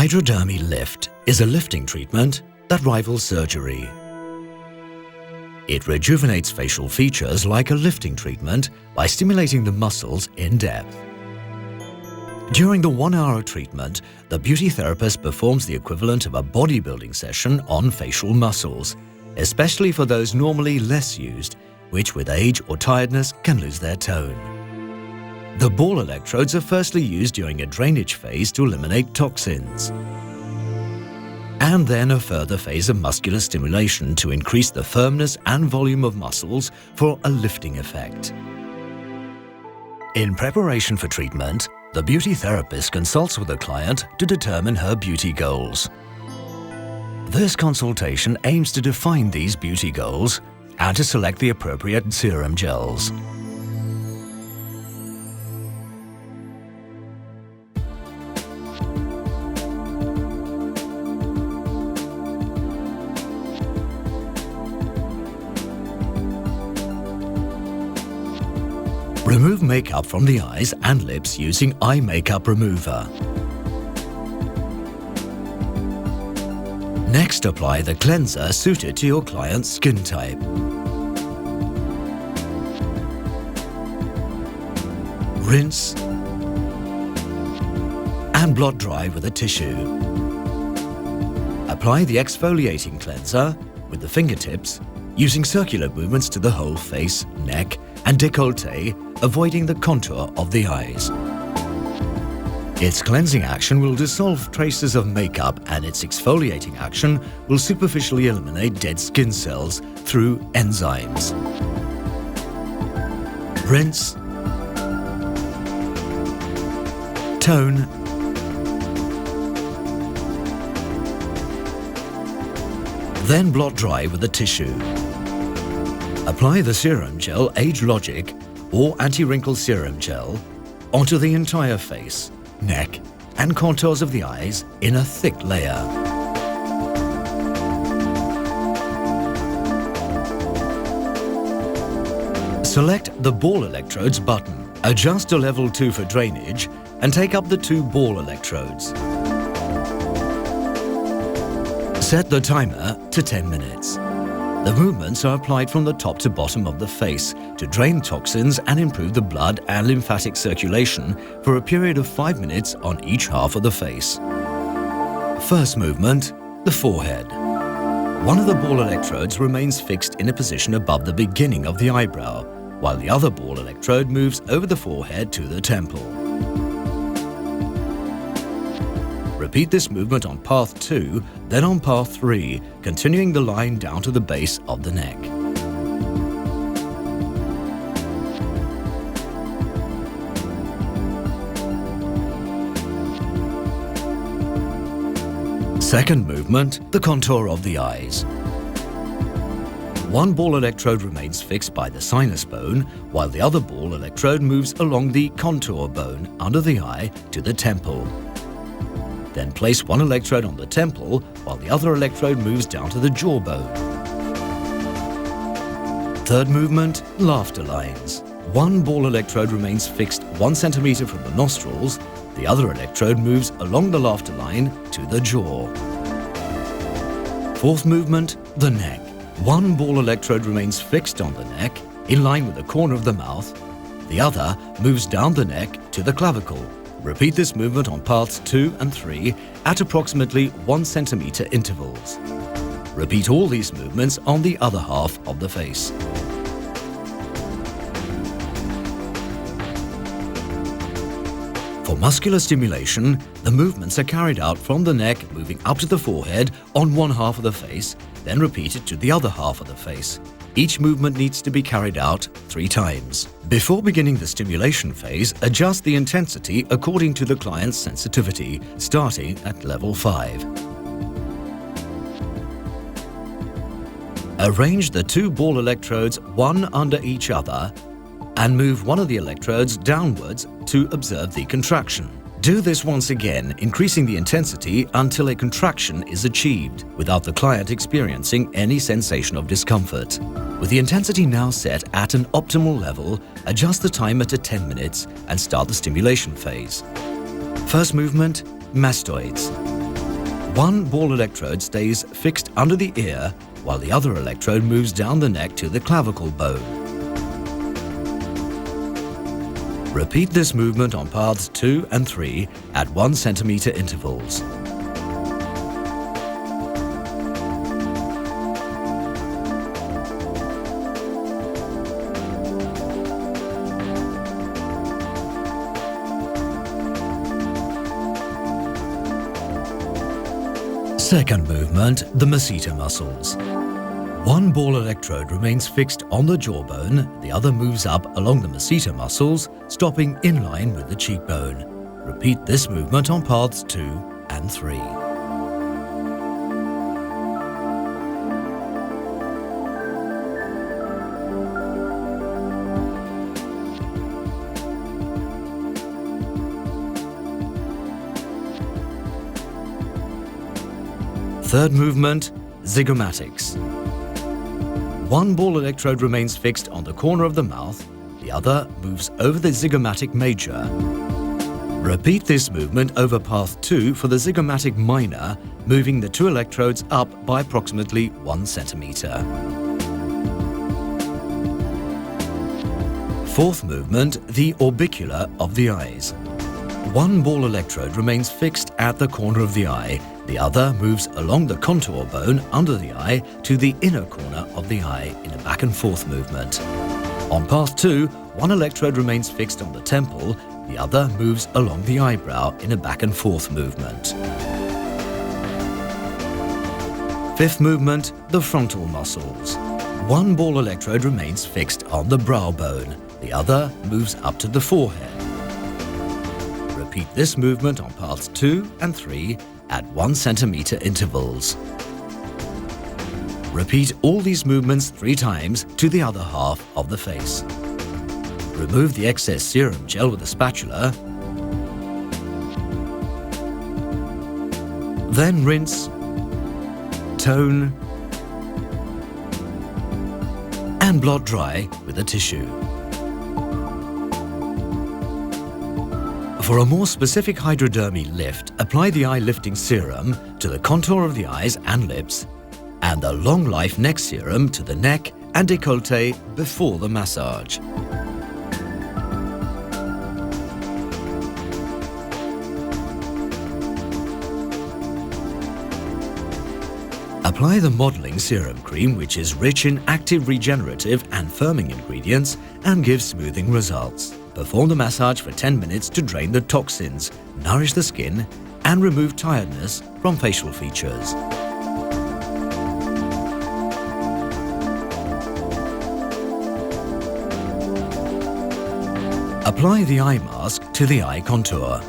Hydradermie lift is a lifting treatment that rivals surgery. It rejuvenates facial features like a lifting treatment by stimulating the muscles in depth. During the 1-hour treatment, the beauty therapist performs the equivalent of a bodybuilding session on facial muscles, especially for those normally less used, which with age or tiredness can lose their tone. The ball electrodes are firstly used during a drainage phase to eliminate toxins, and then a further phase of muscular stimulation to increase the firmness and volume of muscles for a lifting effect. In preparation for treatment, the beauty therapist consults with the client to determine her beauty goals. This consultation aims to define these beauty goals and to select the appropriate serum gels. Remove makeup from the eyes and lips using eye makeup remover. Next, apply the cleanser suited to your client's skin type. Rinse and blot dry with a tissue. Apply the exfoliating cleanser with the fingertips, using circular movements to the whole face, neck and décolleté, avoiding the contour of the eyes. Its cleansing action will dissolve traces of makeup, and its exfoliating action will superficially eliminate dead skin cells through enzymes. Rinse, tone, then blot dry with a tissue. Apply the serum gel Age Logic or anti-wrinkle serum gel onto the entire face, neck and contours of the eyes in a thick layer. Select the ball electrodes button, adjust to level 2 for drainage and take up the 2 ball electrodes. Set the timer to 10 minutes. The movements are applied from the top to bottom of the face to drain toxins and improve the blood and lymphatic circulation for a period of 5 minutes on each half of the face. First movement, the forehead. One of the ball electrodes remains fixed in a position above the beginning of the eyebrow, while the other ball electrode moves over the forehead to the temple. Repeat this movement on path 2, then on path 3, continuing the line down to the base of the neck. Second movement, the contour of the eyes. One ball electrode remains fixed by the sinus bone, while the other ball electrode moves along the contour bone under the eye to the temple. Then place one electrode on the temple, while the other electrode moves down to the jawbone. Third movement, laughter lines. One ball electrode remains fixed 1 centimeter from the nostrils, the other electrode moves along the laughter line to the jaw. Fourth movement, the neck. One ball electrode remains fixed on the neck, in line with the corner of the mouth. The other moves down the neck to the clavicle. Repeat this movement on paths 2 and 3 at approximately 1 centimeter intervals. Repeat all these movements on the other half of the face. For muscular stimulation, the movements are carried out from the neck, moving up to the forehead on one half of the face, then repeated to the other half of the face. Each movement needs to be carried out 3 times. Before beginning the stimulation phase, adjust the intensity according to the client's sensitivity, starting at level 5. Arrange the 2 ball electrodes one under each other and move one of the electrodes downwards to observe the contraction. Do this once again, increasing the intensity until a contraction is achieved, without the client experiencing any sensation of discomfort. With the intensity now set at an optimal level, adjust the timer to 10 minutes and start the stimulation phase. First movement, mastoids. One ball electrode stays fixed under the ear, while the other electrode moves down the neck to the clavicle bone. Repeat this movement on paths 2 and 3 at 1 centimeter intervals. Second movement, the masseter muscles. One ball electrode remains fixed on the jawbone, the other moves up along the masseter muscles, stopping in line with the cheekbone. Repeat this movement on paths 2 and 3. Third movement, zygomatics. One ball electrode remains fixed on the corner of the mouth, the other moves over the zygomatic major. Repeat this movement over path 2 for the zygomatic minor, moving the 2 electrodes up by approximately 1 centimeter. Fourth movement, the orbicular of the eyes. One ball electrode remains fixed at the corner of the eye, the other moves along the contour bone under the eye to the inner corner of the eye in a back and forth movement. On path 2, one electrode remains fixed on the temple, the other moves along the eyebrow in a back and forth movement. Fifth movement, the frontal muscles. One ball electrode remains fixed on the brow bone, the other moves up to the forehead. Repeat this movement on paths 2 and 3 at 1 centimeter intervals. Repeat all these movements 3 times to the other half of the face. Remove the excess serum gel with a spatula. Then rinse, tone, and blot dry with a tissue. For a more specific hydradermie lift, apply the eye lifting serum to the contour of the eyes and lips, and the long life neck serum to the neck and décolleté before the massage. Apply the modeling serum cream, which is rich in active regenerative and firming ingredients and gives smoothing results. Perform the massage for 10 minutes to drain the toxins, nourish the skin, and remove tiredness from facial features. Apply the eye mask to the eye contour.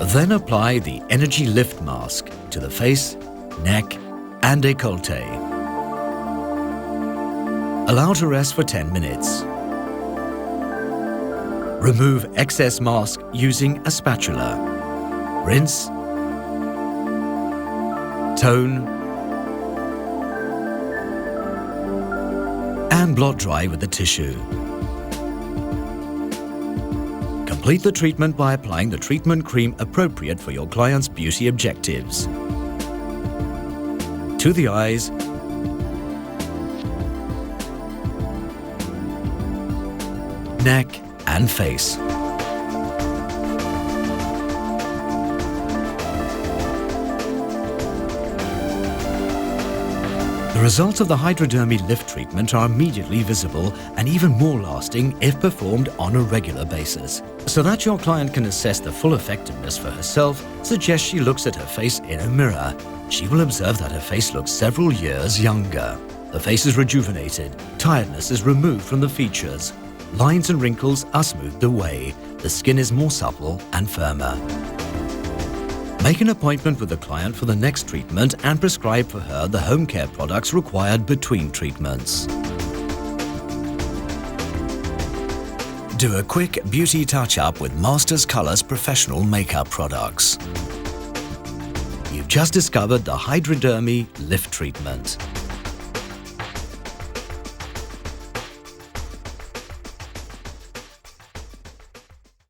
Then apply the energy lift mask to the face, neck, and décolleté. Allow to rest for 10 minutes. Remove excess mask using a spatula. Rinse, tone, and blot dry with a tissue. Complete the treatment by applying the treatment cream appropriate for your client's beauty objectives. To the eyes, neck, and face. The results of the hydradermie lift treatment are immediately visible and even more lasting if performed on a regular basis. So that your client can assess the full effectiveness for herself, suggest she looks at her face in a mirror. She will observe that her face looks several years younger. The face is rejuvenated, tiredness is removed from the features, lines and wrinkles are smoothed away, the skin is more supple and firmer. Make an appointment with the client for the next treatment and prescribe for her the home care products required between treatments. Do a quick beauty touch-up with Masters Colors professional makeup products. You've just discovered the hydradermie lift treatment.